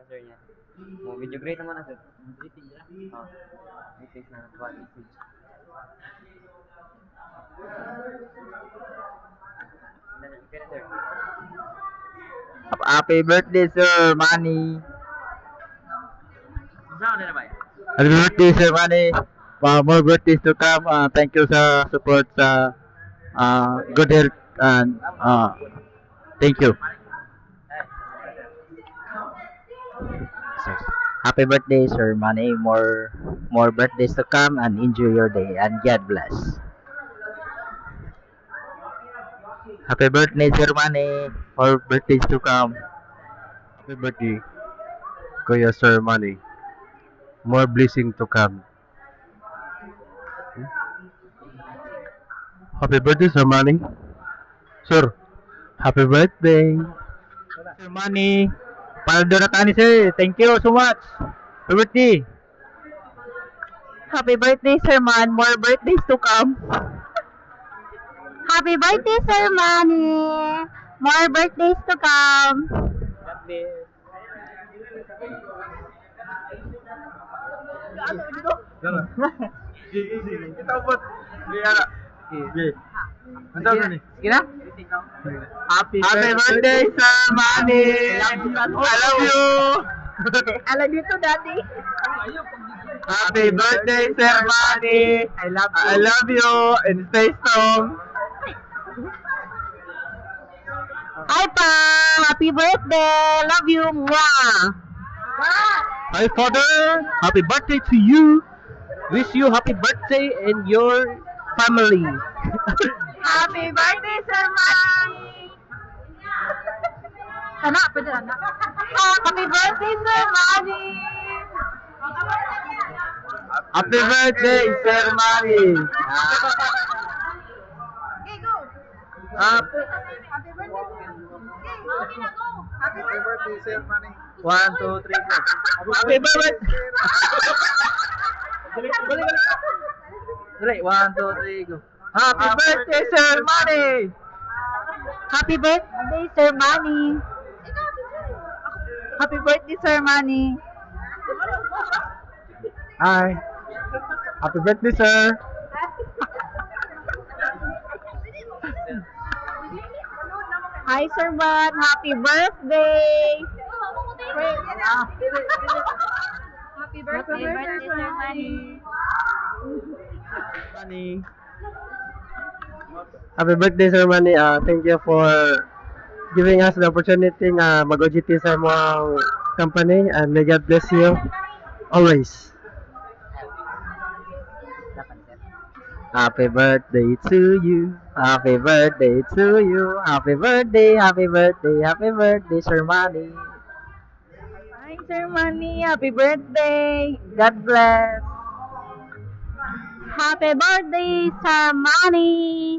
sir niya. Mo video great naman na sir. Rating na. Oh. Rating na 1 message. Okay, sir. Happy birthday, Sir Manny. Saan na ba? Happy birthday, Sir Manny. More birthdays to come. Thank you sa support sa good health and thank you. Happy birthday, Sir Manny. More birthdays to come and enjoy your day and God bless. Happy birthday, Sir Manny. More birthdays to come. Happy birthday, Kuya Sir Manny. More blessing to come. Happy birthday, Sir Manny. Sir, happy birthday. Sir Manny. Paldo na tani, sir. Thank you so much. Happy birthday. Happy birthday, Sir Man. More birthdays to come. Happy birthday, Sir Manny. More birthdays to come. Sige na. Happy birthday, Sir Manny. I love you. Alam dito, Daddy. Happy birthday, Sir Manny. I love you and stay strong. Hi, Pa. Happy birthday. Love you. Mwah. Hi, Father. Happy birthday to you. Wish you happy birthday and your family. Happy birthday, Sir Manny. Sana, pwede na. Happy birthday, Sir Manny. Happy birthday, Sir Manny. Okay, go. Happy Happy birthday. Happy birthday, Sir Manny. 1, 2, 3, 4. Happy birthday. Dali, 1, 2, 3, go. Happy birthday, Sir Manny. Happy birthday, Sir Manny. Happy birthday, Sir Manny. Hi. Happy birthday, sir. Hi, Sir Bud. Happy birthday. Happy birthday, Sir Manny. Manny. Happy birthday, Sir Manny. Thank you for giving us the opportunity mag-OGT sa mga company and may God bless you always. Happy birthday to you. Happy birthday to you. Happy birthday, happy birthday, happy birthday, Sir Manny. Hi, Sir Manny. Happy birthday. God bless. Happy birthday, Sir Manny.